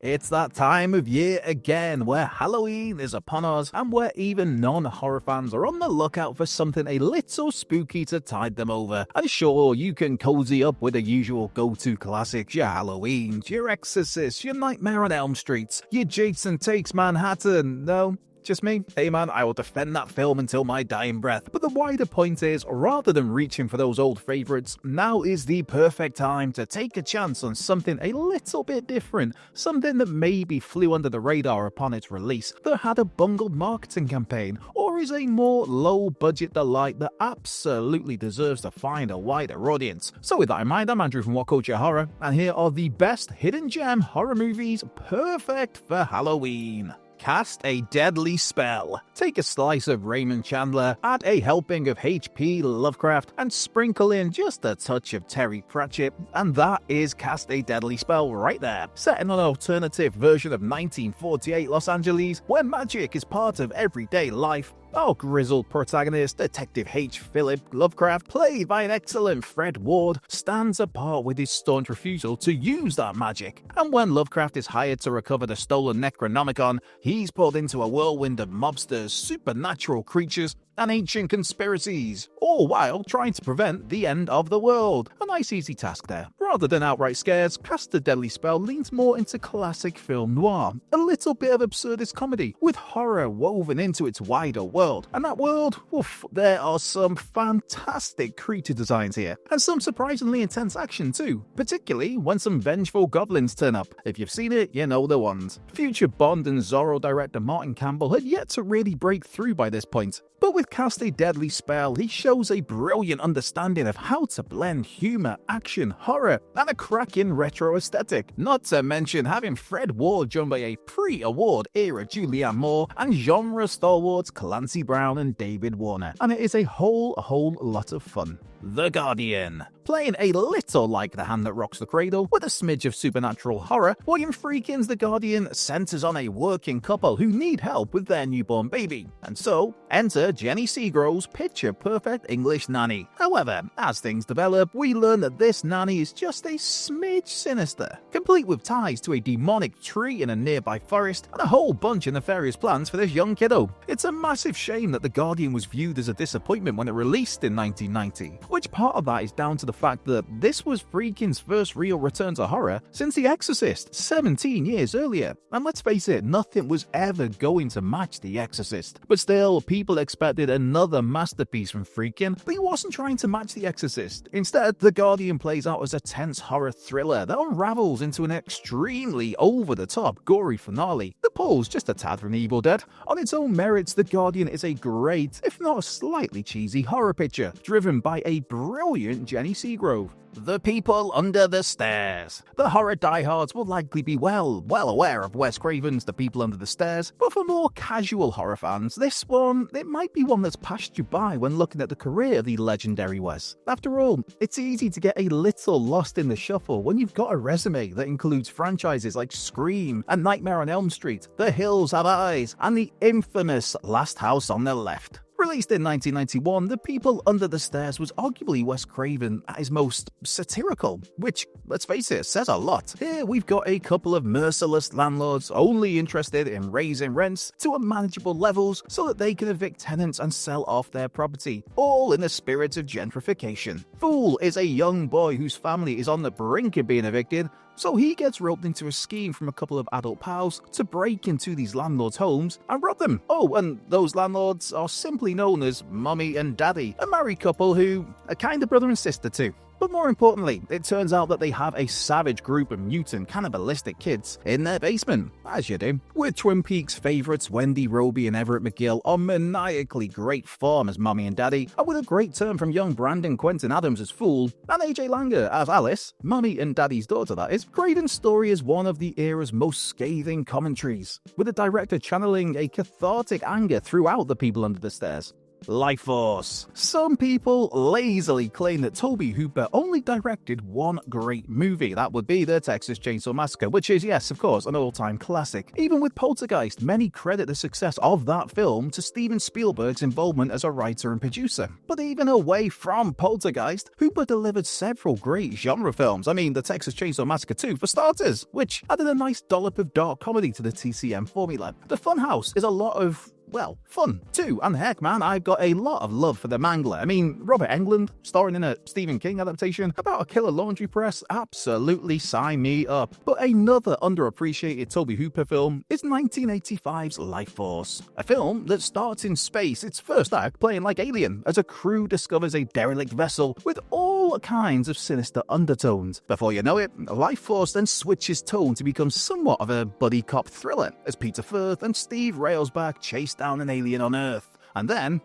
It's that time of year again where Halloween is upon us and where even non-horror fans are on the lookout for something a little spooky to tide them over. And sure, you can cozy up with the usual go-to classics, your Halloweens, your Exorcist, your Nightmare on Elm Street, your Jason Takes Manhattan. No? Just me? Hey man, I will defend that film until my dying breath. But the wider point is, rather than reaching for those old favourites, now is the perfect time to take a chance on something a little bit different, something that maybe flew under the radar upon its release, that had a bungled marketing campaign, or is a more low-budget delight that absolutely deserves to find a wider audience. So with that in mind, I'm Andrew from What Culture Horror, and here are the best hidden gem horror movies perfect for Halloween. Cast a deadly spell. Take a slice of Raymond Chandler, add a helping of H.P. Lovecraft, and sprinkle in just a touch of Terry Pratchett, and that is Cast a Deadly Spell right there. Set in an alternative version of 1948 Los Angeles, where magic is part of everyday life, our grizzled protagonist, Detective H. Philip Lovecraft, played by an excellent Fred Ward, stands apart with his staunch refusal to use that magic. And when Lovecraft is hired to recover the stolen Necronomicon, he's pulled into a whirlwind of mobsters, supernatural creatures, and ancient conspiracies, all while trying to prevent the end of the world. A nice easy task there. Rather than outright scares, Cast a Deadly Spell leans more into classic film noir, a little bit of absurdist comedy, with horror woven into its wider world. And that world, oof, there are some fantastic creature designs here, and some surprisingly intense action too, particularly when some vengeful goblins turn up. If you've seen it, you know the ones. Future Bond and Zorro director Martin Campbell had yet to really break through by this point. But with Cast a Deadly Spell, he shows a brilliant understanding of how to blend humor, action, horror, and a cracking retro aesthetic. Not to mention having Fred Ward joined by a pre-award era Julianne Moore and genre stalwarts Clancy Brown and David Warner. And it is a whole lot of fun. The Guardian. Playing a little like The Hand That Rocks the Cradle, with a smidge of supernatural horror, William Friedkin's The Guardian centers on a working couple who need help with their newborn baby. And so, enter Jenny Seagrove's picture-perfect English nanny. However, as things develop, we learn that this nanny is just a smidge sinister, complete with ties to a demonic tree in a nearby forest, and a whole bunch of nefarious plans for this young kiddo. It's a massive shame that The Guardian was viewed as a disappointment when it released in 1990, which part of that is down to the fact that this was Friedkin's first real return to horror since The Exorcist 17 years earlier. And let's face it, nothing was ever going to match The Exorcist. But still, people expected another masterpiece from Friedkin, but he wasn't trying to match The Exorcist. Instead, The Guardian plays out as a tense horror thriller that unravels into an extremely over-the-top, gory finale that pulls just a tad from Evil Dead. On its own merits, The Guardian is a great, if not a slightly cheesy, horror picture, driven by a brilliant Jenny Seagrove. The People Under the Stairs. The horror diehards will likely be well aware of Wes Craven's The People Under the Stairs, but for more casual horror fans, this one, it might be one that's passed you by when looking at the career of the legendary Wes. After all, it's easy to get a little lost in the shuffle when you've got a resume that includes franchises like Scream and Nightmare on Elm Street, The Hills Have Eyes, and the infamous Last House on the Left. Released in 1991, The People Under the Stairs was arguably Wes Craven at his most satirical, which, let's face it, says a lot. Here we've got a couple of merciless landlords only interested in raising rents to unmanageable levels so that they can evict tenants and sell off their property, all in the spirit of gentrification. Fool is a young boy whose family is on the brink of being evicted, so he gets roped into a scheme from a couple of adult pals to break into these landlords' homes and rob them. Oh, and those landlords are simply known as Mummy and Daddy, a married couple who are kind of brother and sister too. But more importantly, it turns out that they have a savage group of mutant cannibalistic kids in their basement, as you do. With Twin Peaks favourites Wendy Roby and Everett McGill on maniacally great form as Mummy and Daddy, and with a great turn from young Brandon Quentin Adams as Fool, and AJ Langer as Alice, Mummy and Daddy's daughter that is, Craven's story is one of the era's most scathing commentaries, with the director channeling a cathartic anger throughout The People Under the Stairs. Life Force. Some people lazily claim that Tobe Hooper only directed one great movie. That would be the Texas Chainsaw Massacre, which is, yes, of course, an all-time classic. Even with Poltergeist, many credit the success of that film to Steven Spielberg's involvement as a writer and producer. But even away from Poltergeist, Hooper delivered several great genre films. I mean, the Texas Chainsaw Massacre 2, for starters, which added a nice dollop of dark comedy to the TCM formula. The Funhouse is a lot of, well, fun too, and heck man, I've got a lot of love for The Mangler. I mean, Robert Englund, starring in a Stephen King adaptation about a killer laundry press, absolutely sign me up. But another underappreciated Tobe Hooper film is 1985's Life Force, a film that starts in space, its first act playing like Alien, as a crew discovers a derelict vessel with all kinds of sinister undertones. Before you know it, Life Force then switches tone to become somewhat of a buddy cop thriller, as Peter Firth and Steve Railsback chase down an alien on Earth. And then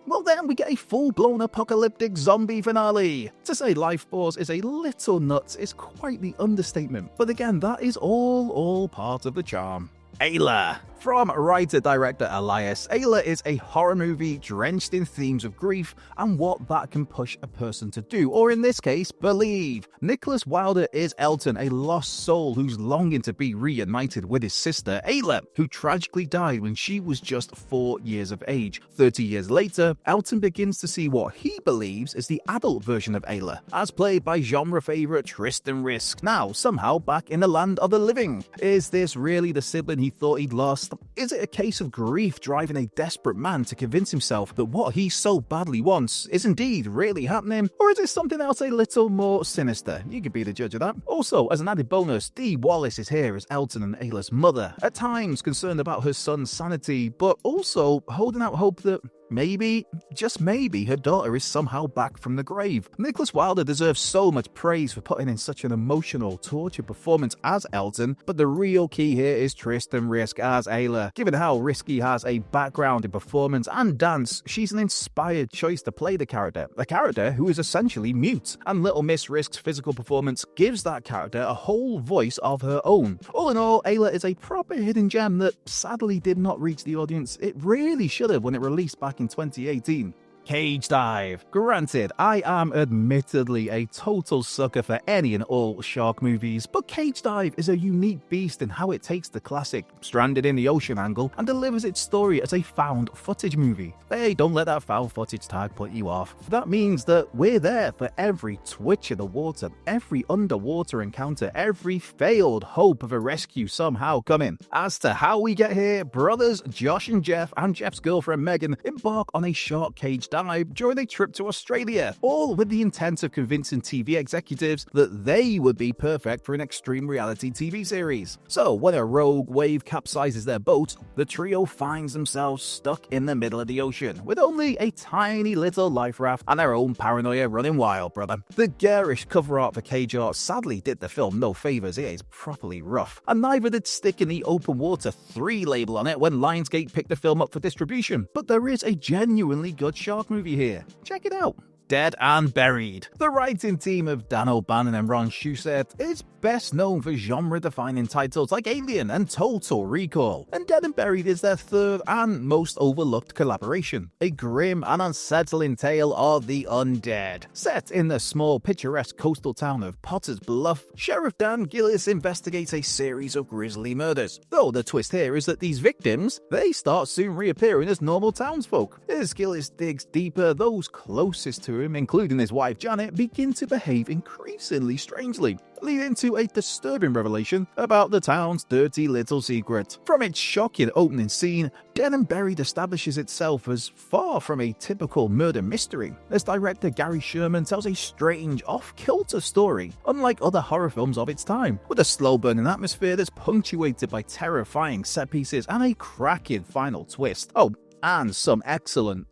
we get a full-blown apocalyptic zombie finale. To say Life Force is a little nuts is quite the understatement, but again, that is all part of the charm. Ayla. From writer-director Elias, Ayla is a horror movie drenched in themes of grief and what that can push a person to do, or in this case, believe. Nicholas Wilder is Elton, a lost soul who's longing to be reunited with his sister, Ayla, who tragically died when she was just 4 years of age. 30 years later, Elton begins to see what he believes is the adult version of Ayla, as played by genre favourite Tristan Risk, now somehow back in the land of the living. Is this really the sibling he thought he'd lost? Is it a case of grief driving a desperate man to convince himself that what he so badly wants is indeed really happening? Or is it something else a little more sinister? You could be the judge of that. Also, as an added bonus, Dee Wallace is here as Elton and Ayla's mother, at times concerned about her son's sanity, but also holding out hope that maybe, just maybe, her daughter is somehow back from the grave. Nicholas Wilder deserves so much praise for putting in such an emotional, tortured performance as Elton, but the real key here is Tristan Risk as Ayla. Given how Risky has a background in performance and dance, she's an inspired choice to play the character, a character who is essentially mute, and Little Miss Risk's physical performance gives that character a whole voice of her own. All in all, Ayla is a proper hidden gem that sadly did not reach the audience it really should have when it released back in 2018. Cage Dive. Granted, I am admittedly a total sucker for any and all shark movies, but Cage Dive is a unique beast in how it takes the classic stranded in the ocean angle and delivers its story as a found footage movie. Hey, don't let that found footage tag put you off. That means that we're there for every twitch of the water, every underwater encounter, every failed hope of a rescue somehow coming. As to how we get here, brothers Josh and Jeff's girlfriend Megan embark on a shark cage dive during a trip to Australia, all with the intent of convincing TV executives that they would be perfect for an extreme reality TV series. So when a rogue wave capsizes their boat, the trio finds themselves stuck in the middle of the ocean, with only a tiny little life raft and their own paranoia running wild, brother. The garish cover art for Cage Art sadly did the film no favours. It is properly rough, and neither did stick in the Open Water 3 label on it when Lionsgate picked the film up for distribution. But there is a genuinely good shark movie here. Check it out. Dead and Buried. The writing team of Dan O'Bannon and Ron Shusett is best known for genre-defining titles like Alien and Total Recall, and Dead and Buried is their third and most overlooked collaboration, a grim and unsettling tale of the undead. Set in the small, picturesque coastal town of Potter's Bluff, Sheriff Dan Gillis investigates a series of grisly murders, though the twist here is that these victims, they start soon reappearing as normal townsfolk. As Gillis digs deeper, those closest to him, including his wife Janet, begin to behave increasingly strangely, leading to a disturbing revelation about the town's dirty little secret. From its shocking opening scene, Dead and Buried establishes itself as far from a typical murder mystery, as director Gary Sherman tells a strange, off-kilter story, unlike other horror films of its time, with a slow-burning atmosphere that's punctuated by terrifying set pieces and a cracking final twist. Oh, and some excellent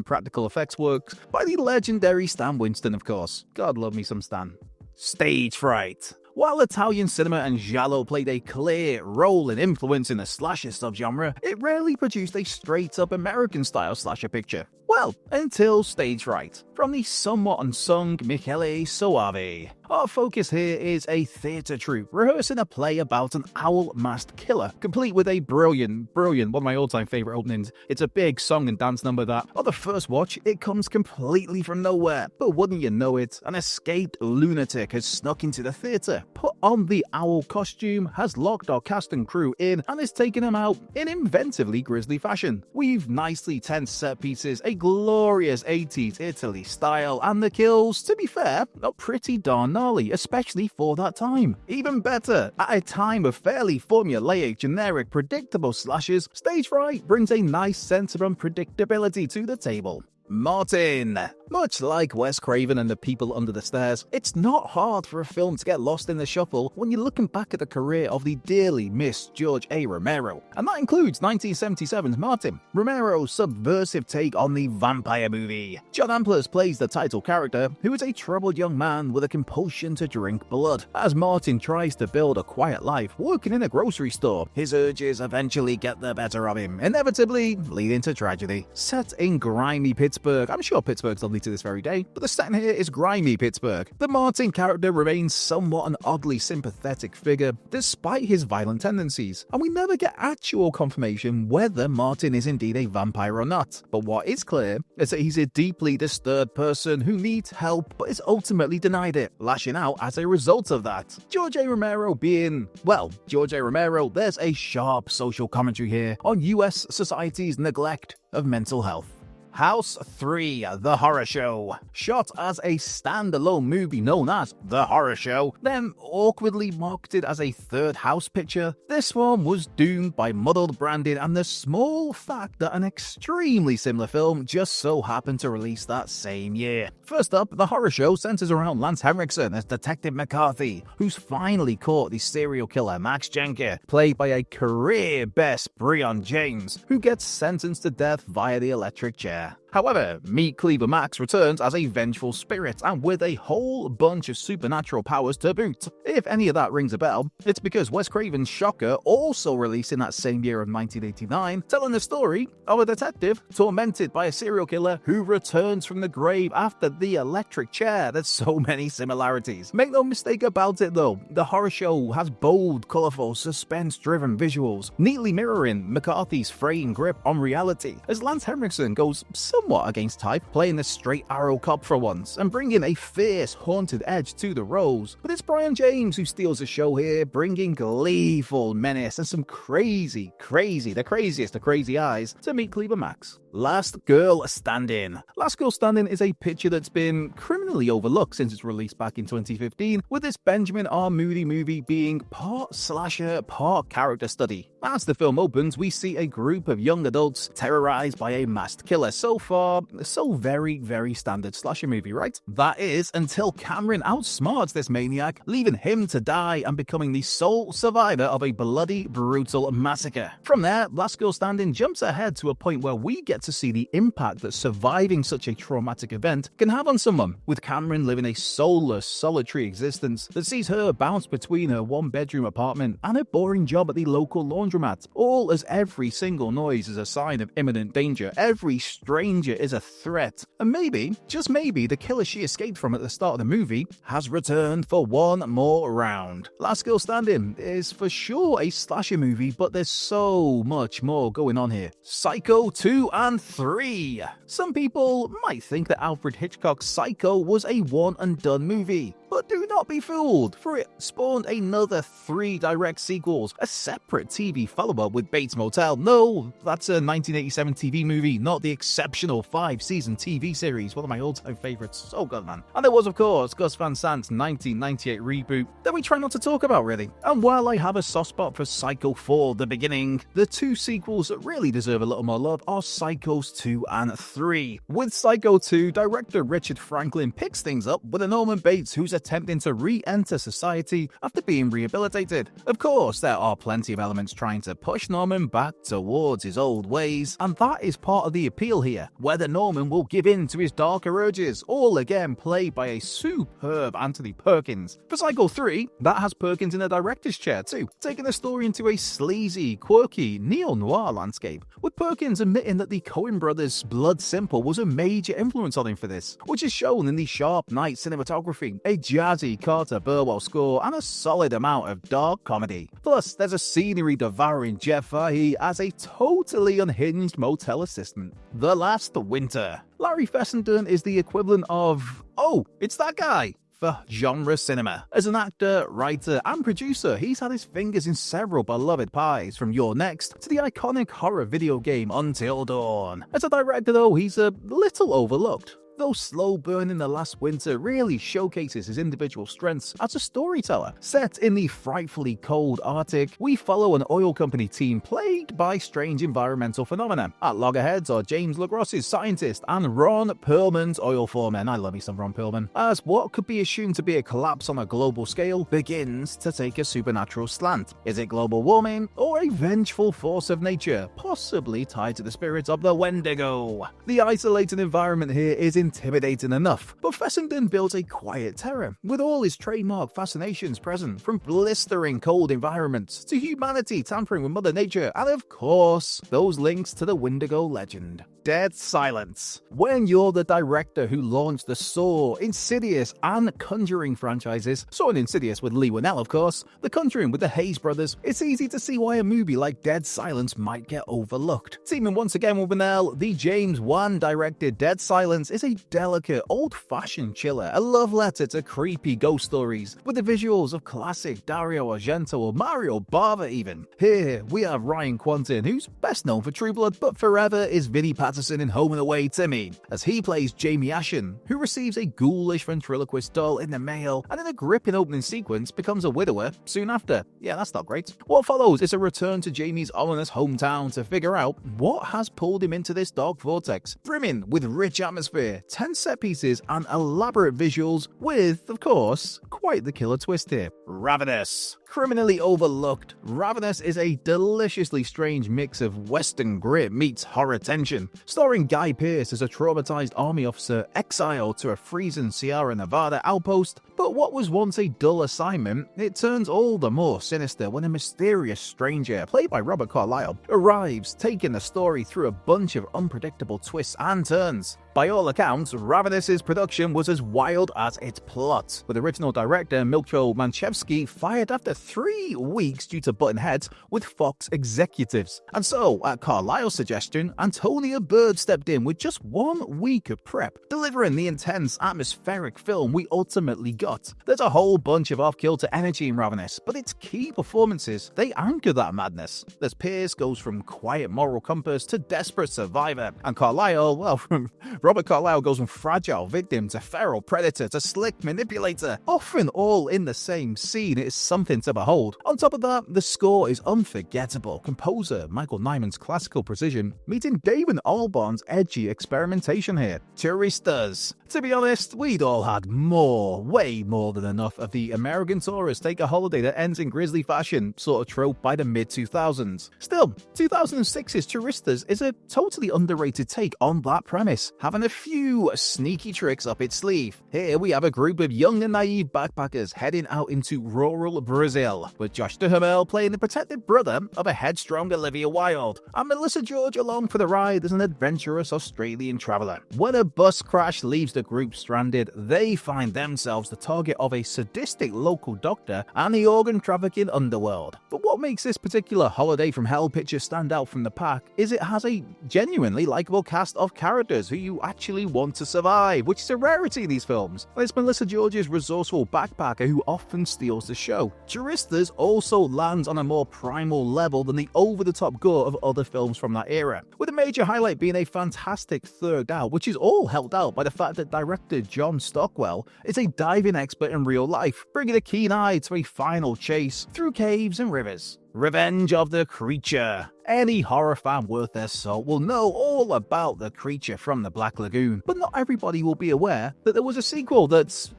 practical effects works by the legendary Stan Winston, of course. God love me some Stan. Stage fright. While Italian cinema and giallo played a clear role in influencing the slasher subgenre, it rarely produced a straight-up American-style slasher picture. Well, until Stage Fright, from the somewhat unsung Michele Soavi. Our focus here is a theatre troupe rehearsing a play about an owl-masked killer, complete with a brilliant, one of my all-time favourite openings. It's a big song and dance number that, on the first watch, it comes completely from nowhere. But wouldn't you know it, an escaped lunatic has snuck into the theatre, put on the owl costume, has locked our cast and crew in, and is taking them out in inventively grisly fashion. We've nicely tense set pieces, a glorious 80s Italy style, and the kills, to be fair, are pretty darn gnarly, especially for that time. Even better, at a time of fairly formulaic, generic, predictable slashes, Stage Fright brings a nice sense of unpredictability to the table. Martin. Much like Wes Craven and The People Under the Stairs, it's not hard for a film to get lost in the shuffle when you're looking back at the career of the dearly missed George A. Romero. And that includes 1977's Martin, Romero's subversive take on the vampire movie. John Amplas plays the title character, who is a troubled young man with a compulsion to drink blood. As Martin tries to build a quiet life working in a grocery store, his urges eventually get the better of him, inevitably leading to tragedy. Set in grimy Pittsburgh, I'm sure Pittsburgh's lovely to this very day, but the setting here is grimy Pittsburgh. The Martin character remains somewhat an oddly sympathetic figure, despite his violent tendencies, and we never get actual confirmation whether Martin is indeed a vampire or not. But what is clear is that he's a deeply disturbed person who needs help but is ultimately denied it, lashing out as a result of that. George A. Romero being, well, George A. Romero, there's a sharp social commentary here on US society's neglect of mental health. House 3, The Horror Show. Shot as a standalone movie known as The Horror Show, then awkwardly marketed as a third house picture, this one was doomed by muddled branding and the small fact that an extremely similar film just so happened to release that same year. First up, The Horror Show centers around Lance Henriksen as Detective McCarthy, who's finally caught the serial killer Max Jenker, played by a career-best Breon James, who gets sentenced to death via the electric chair. However, Meat Cleaver Max returns as a vengeful spirit and with a whole bunch of supernatural powers to boot. If any of that rings a bell, it's because Wes Craven's Shocker also released in that same year of 1989, telling the story of a detective tormented by a serial killer who returns from the grave after the electric chair. There's so many similarities. Make no mistake about it though, The Horror Show has bold, colourful, suspense-driven visuals, neatly mirroring McCarthy's fraying grip on reality, as Lance Henriksen goes somewhat against type, playing the straight arrow cop for once, and bringing a fierce, haunted edge to the roles. But it's Breon James who steals the show here, bringing gleeful menace and some crazy, the craziest of crazy eyes to Meat Cleaver Max. Last Girl Standing. Last Girl Standing is a picture that's been criminally overlooked since its release back in 2015, with this Benjamin R. Moody movie being part slasher, part character study. As the film opens, we see a group of young adults terrorized by a masked killer. So far, so very standard slasher movie, right? That is, until Cameron outsmarts this maniac, leaving him to die and becoming the sole survivor of a bloody, brutal massacre. From there, Last Girl Standing jumps ahead to a point where we get to see the impact that surviving such a traumatic event can have on someone, with Cameron living a soulless, solitary existence that sees her bounce between her one-bedroom apartment and a boring job at the local laundromat, all as every single noise is a sign of imminent danger, every stranger is a threat, and maybe, just maybe, the killer she escaped from at the start of the movie has returned for one more round. Last Girl Standing is for sure a slasher movie, but there's so much more going on here. Psycho 2 and 3. Some people might think that Alfred Hitchcock's Psycho was a one-and-done movie, but do not be fooled, for it spawned another 3 direct sequels, a separate TV follow-up with Bates Motel. No, that's a 1987 TV movie, not the exceptional 5-season TV series, one of my all-time favorites. So good, man. And there was, of course, Gus Van Sant's 1998 reboot that we try not to talk about, really. And while I have a soft spot for Psycho 4, The Beginning, the 2 sequels that really deserve a little more love are Psychos 2 and 3. With Psycho 2, director Richard Franklin picks things up with a Norman Bates who's attempting to re-enter society after being rehabilitated. Of course, there are plenty of elements trying to push Norman back towards his old ways, and that is part of the appeal here, whether Norman will give in to his darker urges, all again played by a superb Anthony Perkins. For Psycho 3, that has Perkins in a director's chair too, taking the story into a sleazy, quirky, neo-noir landscape, with Perkins admitting that the Coen brothers' Blood Simple was a major influence on him for this, which is shown in the sharp night cinematography, a jazzy Carter Burwell score, and a solid amount of dark comedy. Plus, there's a scenery-devouring Jeff Fahey as a totally unhinged motel assistant. The Last Winter. Larry Fessenden is the equivalent of, oh, it's that guy, for genre cinema. As an actor, writer, and producer, he's had his fingers in several beloved pies, from You're Next to the iconic horror video game Until Dawn. As a director, though, he's a little overlooked. Though slow burning The Last Winter really showcases his individual strengths as a storyteller. Set in the frightfully cold Arctic, we follow an oil company team plagued by strange environmental phenomena. At loggerheads are James LaGrosse's scientist and Ron Perlman's oil foreman. I love me some Ron Perlman. As what could be assumed to be a collapse on a global scale begins to take a supernatural slant. Is it global warming or a vengeful force of nature, possibly tied to the spirit of the Wendigo? The isolated environment here is intimidating enough, but Fessenden builds a quiet terror, with all his trademark fascinations present, from blistering cold environments to humanity tampering with Mother Nature, and of course, those links to the Wendigo legend. Dead Silence. When you're the director who launched the Saw, Insidious, and Conjuring franchises, Saw and Insidious with Lee Winnell of course, The Conjuring with the Hayes brothers, it's easy to see why a movie like Dead Silence might get overlooked. Teaming once again with Winnell, the James Wan directed Dead Silence is a delicate, old-fashioned chiller, a love letter to creepy ghost stories, with the visuals of classic Dario Argento or Mario Bava even. Here, we have Ryan Quanten, who's best known for True Blood, but forever is Vinnie Patterson in Home and Away Timmy, as he plays Jamie Ashen, who receives a ghoulish ventriloquist doll in the mail, and in a gripping opening sequence becomes a widower soon after. Yeah, that's not great. What follows is a return to Jamie's ominous hometown to figure out what has pulled him into this dark vortex, brimming with rich atmosphere, tense set pieces, and elaborate visuals, with, of course, quite the killer twist here. Ravenous. Criminally overlooked, Ravenous is a deliciously strange mix of western grit meets horror tension, starring Guy Pearce as a traumatized army officer exiled to a freezing Sierra Nevada outpost. But what was once a dull assignment, it turns all the more sinister when a mysterious stranger, played by Robert Carlyle, arrives, taking the story through a bunch of unpredictable twists and turns. By all accounts, Ravenous's production was as wild as its plot, with original director Milcho Manchevsky fired after 3 weeks due to butting heads with Fox executives. And so, at Carlyle's suggestion, Antonia Bird stepped in with just 1 week of prep, delivering the intense, atmospheric film we ultimately got. There's a whole bunch of off-kilter energy in Ravenous, but its key performances, they anchor that madness. As Pierce goes from quiet moral compass to desperate survivor, and Carlyle, well, from Robert Carlyle goes from fragile victim to feral predator to slick manipulator, often all in the same scene. It is something to behold. On top of that, the score is unforgettable. Composer Michael Nyman's classical precision meeting Damon Albarn's edgy experimentation here. Touristas. To be honest, we'd all had more, way more than enough of the American tourist take a holiday that ends in grisly fashion sort of trope by the mid-2000s. Still, 2006's Touristas is a totally underrated take on that premise, having a few sneaky tricks up its sleeve. Here we have a group of young and naive backpackers heading out into rural Brazil, with Josh Duhamel playing the protected brother of a headstrong Olivia Wilde, and Melissa George along for the ride as an adventurous Australian traveller. When a bus crash leaves the group stranded, they find themselves the target of a sadistic local doctor and the organ trafficking underworld. But what makes this particular Holiday from Hell picture stand out from the pack is it has a genuinely likeable cast of characters who you actually want to survive, which is a rarity in these films. And it's Melissa George's resourceful backpacker who often steals the show. Touristas also lands on a more primal level than the over-the-top gore of other films from that era, with a major highlight being a fantastic third out, which is all helped out by the fact that director John Stockwell is a diving expert in real life, bringing a keen eye to a final chase through caves and rivers. Revenge of the Creature. Any horror fan worth their salt will know all about The Creature from the Black Lagoon, but not everybody will be aware that there was a sequel that's,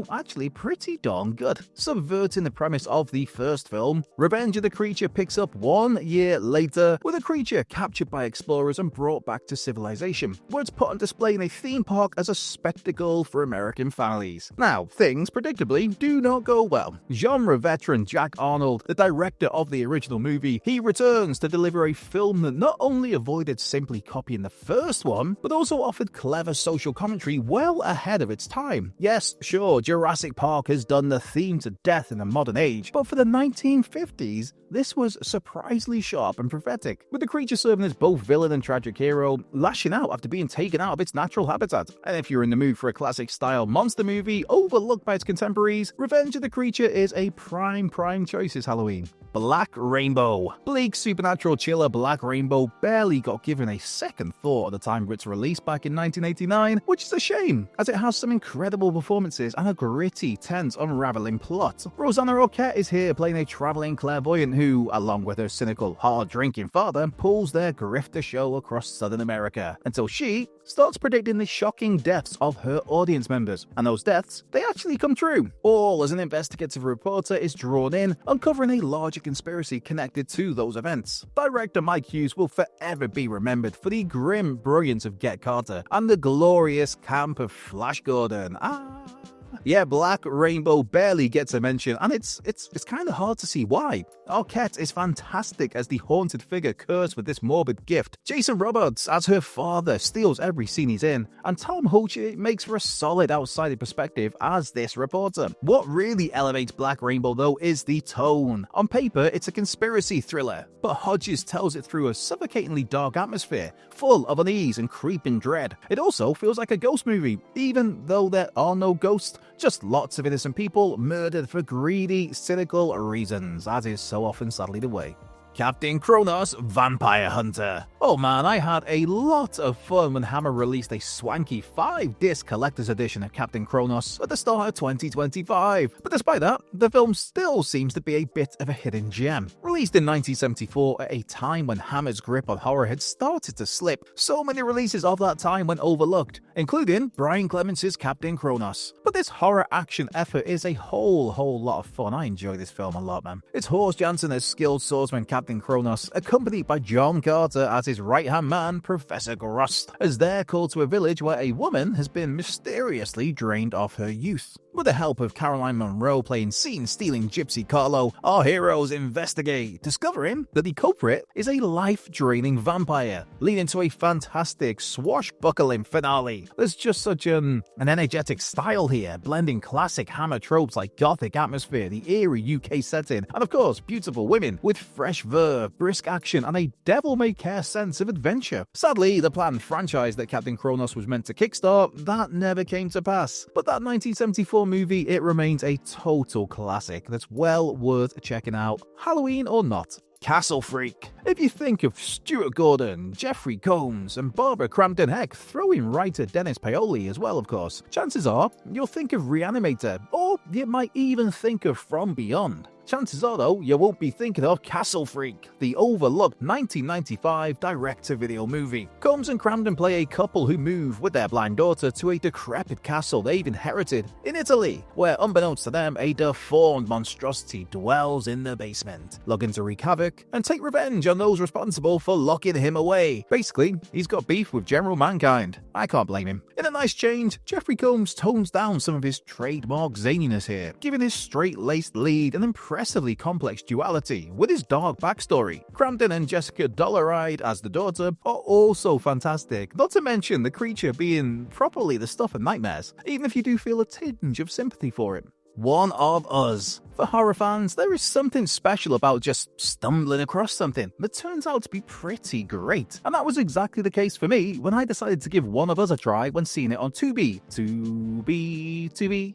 actually pretty darn good. Subverting the premise of the first film, Revenge of the Creature picks up 1 year later with a creature captured by explorers and brought back to civilization, where it's put on display in a theme park as a spectacle for American families. Now, things, predictably, do not go well. Genre veteran Jack Arnold, the director of the original movie, he returns to deliver for a film that not only avoided simply copying the first one, but also offered clever social commentary well ahead of its time. Yes, sure, Jurassic Park has done the theme to death in the modern age, but for the 1950s, this was surprisingly sharp and prophetic, with the creature serving as both villain and tragic hero, lashing out after being taken out of its natural habitat. And if you're in the mood for a classic-style monster movie overlooked by its contemporaries, Revenge of the Creature is a prime choice this Halloween. Black Rainbow. Bleak supernatural chiller Black Rainbow barely got given a second thought at the time of its release back in 1989, which is a shame, as it has some incredible performances and a gritty, tense, unraveling plot. Rosanna Arquette is here playing a traveling clairvoyant who, along with her cynical, hard-drinking father, pulls their grifter show across Southern America, until she starts predicting the shocking deaths of her audience members. And those deaths, they actually come true. All as an investigative reporter is drawn in, uncovering a larger conspiracy connected to those events. Director Mike Hughes will forever be remembered for the grim brilliance of Get Carter and the glorious camp of Flash Gordon. Yeah, Black Rainbow barely gets a mention, and it's kind of hard to see why. Arquette is fantastic as the haunted figure cursed with this morbid gift. Jason Robards as her father steals every scene he's in, and Tom Hulce makes for a solid outsider perspective as this reporter. What really elevates Black Rainbow though is the tone. On paper, it's a conspiracy thriller, but Hodges tells it through a suffocatingly dark atmosphere, full of unease and creeping dread. It also feels like a ghost movie, even though there are no ghosts. Just lots of innocent people murdered for greedy, cynical reasons, as is so often sadly the way. Captain Kronos Vampire Hunter. Oh man, I had a lot of fun when Hammer released a swanky 5-disc collector's edition of Captain Kronos at the start of 2025. But despite that, the film still seems to be a bit of a hidden gem. Released in 1974 at a time when Hammer's grip on horror had started to slip, so many releases of that time went overlooked, including Brian Clemens' Captain Kronos. But this horror action effort is a whole lot of fun. I enjoy this film a lot, man. It's Horst Janssen as skilled swordsman Captain Kronos, accompanied by John Carter as his right-hand man, Professor Grost, as they're called to a village where a woman has been mysteriously drained of her youth. With the help of Caroline Munro playing scene-stealing Gypsy Carlo, our heroes investigate, discovering that the culprit is a life-draining vampire, leading to a fantastic swashbuckling finale. There's just such an energetic style here, blending classic Hammer tropes like gothic atmosphere, the eerie UK setting, and of course, beautiful women with fresh verve, brisk action, and a devil-may-care sense of adventure. Sadly, the planned franchise that Captain Kronos was meant to kickstart, that never came to pass. But that 1974 movie, it remains a total classic that's well worth checking out, Halloween or not. Castle Freak. If you think of Stuart Gordon, Jeffrey Combs, and Barbara Crampton, heck, throw in writer Dennis Paoli as well, of course, chances are you'll think of Reanimator, or you might even think of From Beyond. Chances are, though, you won't be thinking of Castle Freak, the overlooked 1995 direct-to-video movie. Combs and Crampton play a couple who move with their blind daughter to a decrepit castle they've inherited in Italy, where, unbeknownst to them, a deformed monstrosity dwells in the basement, looking to wreak havoc and take revenge on those responsible for locking him away. Basically, he's got beef with general mankind. I can't blame him. In a nice change, Jeffrey Combs tones down some of his trademark zaniness here, giving his straight-laced lead an impressively complex duality with his dark backstory. Crampton and Jessica Dollaride as the daughter are also fantastic, not to mention the creature being properly the stuff of nightmares, even if you do feel a tinge of sympathy for him. One of Us. For horror fans, there is something special about just stumbling across something that turns out to be pretty great. And that was exactly the case for me when I decided to give One of Us a try when seeing it on Tubi.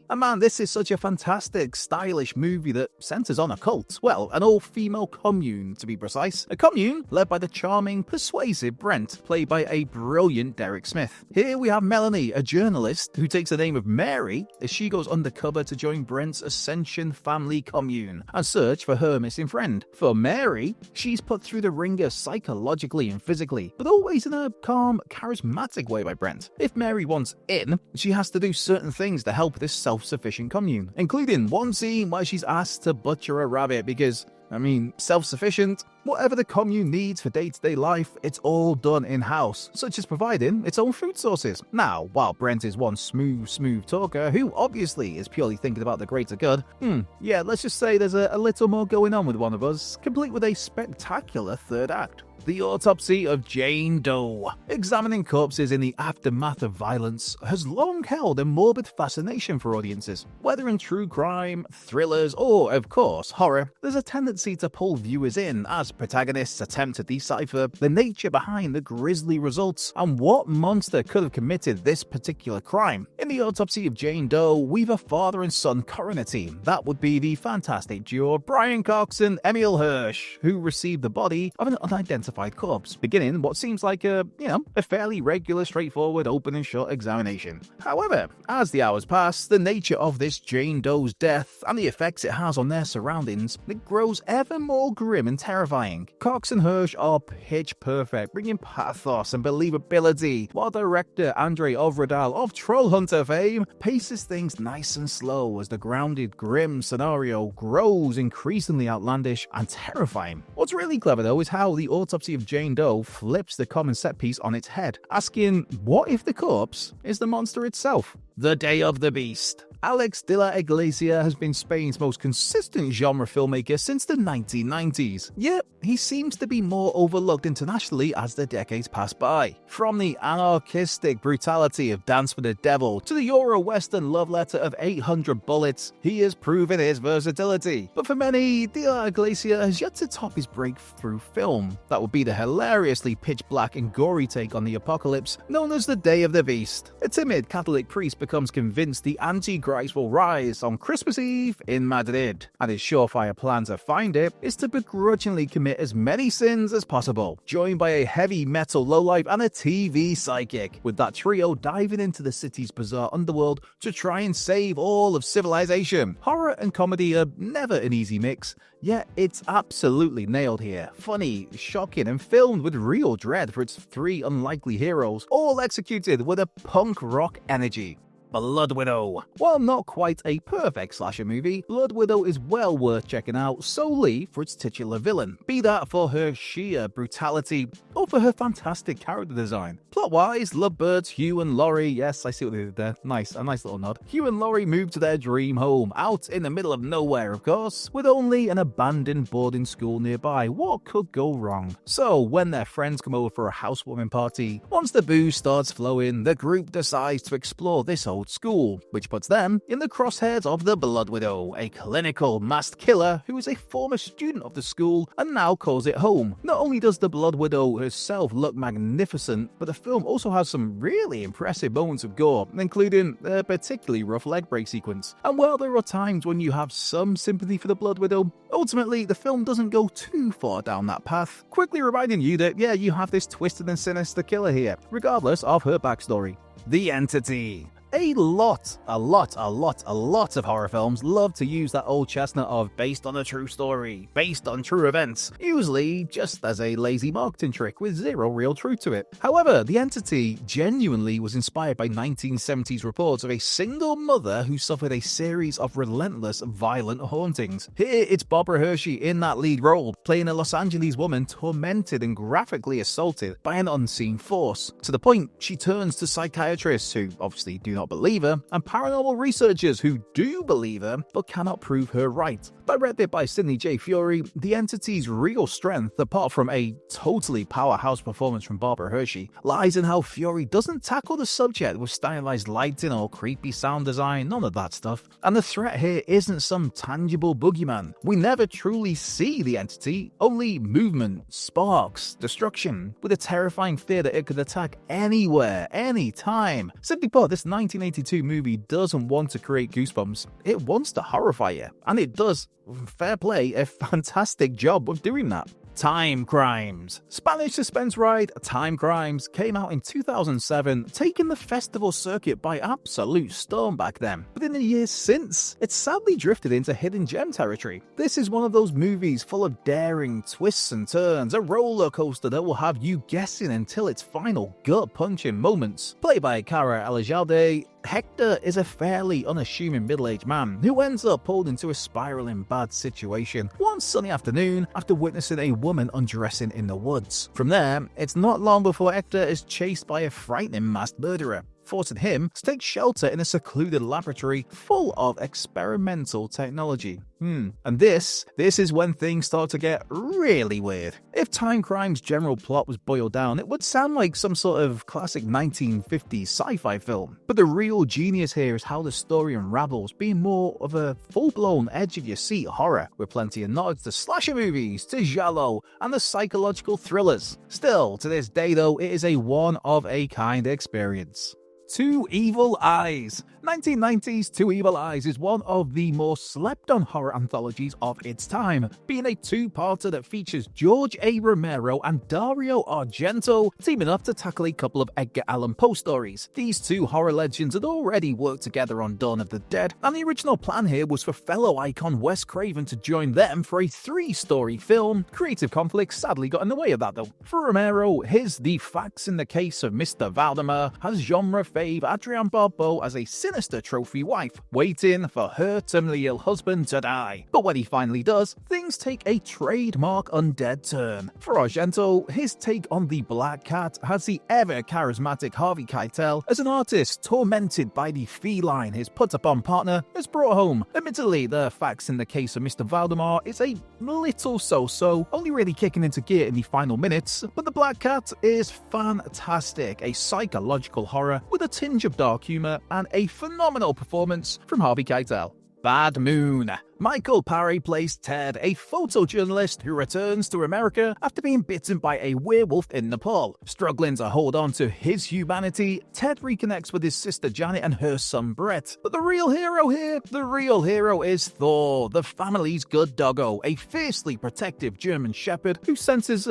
And man, this is such a fantastic, stylish movie that centers on a cult. Well, an all-female commune, to be precise. A commune led by the charming, persuasive Brent, played by a brilliant Derek Smith. Here we have Melanie, a journalist who takes the name of Mary as she goes undercover to join Brent's Ascension family commune and search for her missing friend. For Mary, she's put through the ringer psychologically and physically, but always in a calm, charismatic way by Brent. If Mary wants in, she has to do certain things to help this self-sufficient commune, including one scene where she's asked to butcher a rabbit because, self-sufficient? Whatever the commune needs for day-to-day life, it's all done in-house, such as providing its own food sources. Now, while Brent is one smooth talker who obviously is purely thinking about the greater good, let's just say there's a little more going on with One of Us, complete with a spectacular third act. The Autopsy of Jane Doe. Examining corpses in the aftermath of violence has long held a morbid fascination for audiences. Whether in true crime, thrillers, or, of course, horror, there's a tendency to pull viewers in as protagonists attempt to decipher the nature behind the grisly results and what monster could have committed this particular crime. In The Autopsy of Jane Doe, we've a father and son coroner team. That would be the fantastic duo Brian Cox and Emile Hirsch, who received the body of an unidentified corpse, beginning what seems like a fairly regular, straightforward, open and shut examination. However, as the hours pass, the nature of this Jane Doe's death and the effects it has on their surroundings, it grows ever more grim and terrifying. Cox and Hirsch are pitch perfect, bringing pathos and believability, while director Andre Ovredal of Trollhunter fame paces things nice and slow as the grounded, grim scenario grows increasingly outlandish and terrifying. What's really clever though is how The Autopsy of Jane Doe flips the common set piece on its head, asking what if the corpse is the monster itself? The Day of the Beast. Alex de la Iglesia has been Spain's most consistent genre filmmaker since the 1990s, yet he seems to be more overlooked internationally as the decades pass by. From the anarchistic brutality of Dance with the Devil to the Euro-Western love letter of 800 Bullets, he has proven his versatility. But for many, de la Iglesia has yet to top his breakthrough film. That would be the hilariously pitch-black and gory take on the apocalypse known as The Day of the Beast. A timid Catholic priest becomes convinced the Antichrist will rise on Christmas Eve in Madrid, and his surefire plan to find it is to begrudgingly commit as many sins as possible, joined by a heavy metal lowlife and a TV psychic, with that trio diving into the city's bizarre underworld to try and save all of civilization. Horror and comedy are never an easy mix, yet it's absolutely nailed here. Funny, shocking, and filmed with real dread for its three unlikely heroes, all executed with a punk rock energy. Blood Widow. While not quite a perfect slasher movie, Blood Widow is well worth checking out solely for its titular villain, be that for her sheer brutality or for her fantastic character design. Plot-wise, lovebirds Hugh and Laurie, yes, I see what they did there, a nice little nod. Hugh and Laurie move to their dream home, out in the middle of nowhere of course, with only an abandoned boarding school nearby. What could go wrong? So when their friends come over for a housewarming party, once the booze starts flowing, the group decides to explore this old school, which puts them in the crosshairs of the Blood Widow, a clinical masked killer who is a former student of the school and now calls it home. Not only does the Blood Widow herself look magnificent, but the film also has some really impressive moments of gore, including a particularly rough leg break sequence. And while there are times when you have some sympathy for the Blood Widow, ultimately the film doesn't go too far down that path, quickly reminding you that you have this twisted and sinister killer here, regardless of her backstory. The Entity. A lot of horror films love to use that old chestnut of based on a true story, based on true events, usually just as a lazy marketing trick with zero real truth to it. However, The Entity genuinely was inspired by 1970s reports of a single mother who suffered a series of relentless, violent hauntings. Here, it's Barbara Hershey in that lead role, playing a Los Angeles woman tormented and graphically assaulted by an unseen force, to the point she turns to psychiatrists who obviously do not believe her, and paranormal researchers who do believe her but cannot prove her right. Directed by Sidney J. Fury, The Entity's real strength, apart from a totally powerhouse performance from Barbara Hershey, lies in how Fury doesn't tackle the subject with stylized lighting or creepy sound design, none of that stuff. And the threat here isn't some tangible boogeyman. We never truly see the Entity, only movement, sparks, destruction, with a terrifying fear that it could attack anywhere, anytime. Simply put, this 1982 movie doesn't want to create goosebumps, it wants to horrify you, and it does, fair play, a fantastic job of doing that. Time Crimes. Spanish suspense ride Time Crimes came out in 2007, taking the festival circuit by absolute storm back then. But in the years since, it's sadly drifted into hidden gem territory. This is one of those movies full of daring twists and turns, a roller coaster that will have you guessing until its final gut-punching moments. Played by Cara Elizalde, Hector is a fairly unassuming middle-aged man who ends up pulled into a spiraling bad situation one sunny afternoon after witnessing a woman undressing in the woods. From there, it's not long before Hector is chased by a frightening masked murderer, forcing him to take shelter in a secluded laboratory full of experimental technology. And this is when things start to get really weird. If Time Crime's general plot was boiled down, it would sound like some sort of classic 1950s sci-fi film. But the real genius here is how the story unravels, being more of a full-blown edge-of-your-seat horror, with plenty of nods to slasher movies, to giallo, and the psychological thrillers. Still, to this day though, it is a one-of-a-kind experience. Two Evil Eyes. 1990's Two Evil Eyes is one of the more slept-on horror anthologies of its time, being a two-parter that features George A. Romero and Dario Argento teaming up to tackle a couple of Edgar Allan Poe stories. These two horror legends had already worked together on Dawn of the Dead, and the original plan here was for fellow icon Wes Craven to join them for a three-story film. Creative conflict sadly got in the way of that though. For Romero, his The Facts in the Case of Mr. Valdemar has genre fave Adrienne Barbeau as a sinister trophy wife, waiting for her terminally ill husband to die. But when he finally does, things take a trademark undead turn. For Argento, his take on The Black Cat has the ever-charismatic Harvey Keitel as an artist tormented by the feline his put-upon partner has brought home. Admittedly, The Facts in the Case of Mr. Valdemar is a little so-so, only really kicking into gear in the final minutes, but The Black Cat is fantastic, a psychological horror with a tinge of dark humor and a phenomenal performance from Harvey Keitel. Bad Moon. Michael Paré plays Ted, a photojournalist who returns to America after being bitten by a werewolf in Nepal. Struggling to hold on to his humanity, Ted reconnects with his sister Janet and her son Brett. But the real hero is Thor, the family's good doggo, a fiercely protective German shepherd who senses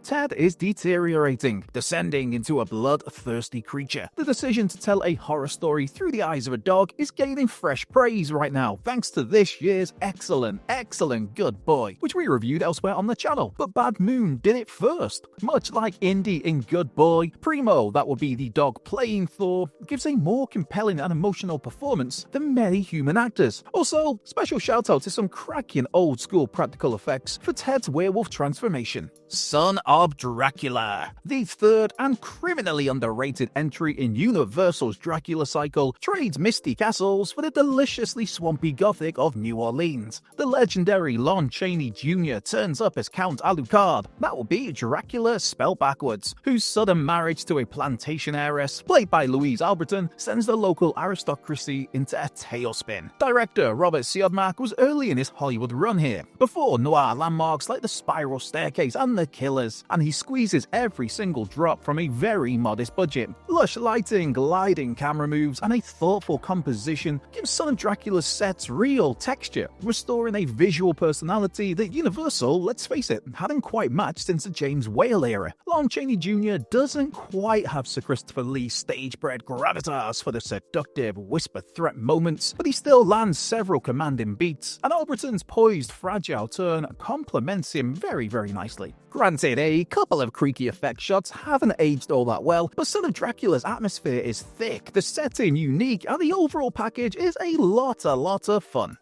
Ted is deteriorating, descending into a bloodthirsty creature. The decision to tell a horror story through the eyes of a dog is gaining fresh praise right now, thanks to this year's excellent Good Boy, which we reviewed elsewhere on the channel. But Bad Moon did it first. Much like Indy in Good Boy, Primo, that would be the dog playing Thor, gives a more compelling and emotional performance than many human actors. Also, special shout out to some cracking old school practical effects for Ted's werewolf transformation. Son of Dracula. The third and criminally underrated entry in Universal's Dracula cycle trades misty castles for the deliciously swampy gothic of New Orleans. The legendary Lon Chaney Jr. turns up as Count Alucard. That will be Dracula spelled backwards, whose sudden marriage to a plantation heiress, played by Louise Alberton, sends the local aristocracy into a tailspin. Director Robert Siodmak was early in his Hollywood run here, before noir landmarks like The Spiral Staircase and The Killers, and he squeezes every single drop from a very modest budget. Lush lighting, gliding camera moves, and a thoughtful composition gives Son of Dracula's sets real texture, restoring a visual personality that Universal, let's face it, hadn't quite matched since the James Whale era. Lon Chaney Jr. doesn't quite have Sir Christopher Lee's stage-bred gravitas for the seductive whisper threat moments, but he still lands several commanding beats, and Alberton's poised, fragile turn complements him very nicely. Granted, a couple of creaky effect shots haven't aged all that well, but Son of Dracula's atmosphere is thick, the setting unique, and the overall package is a lot of fun.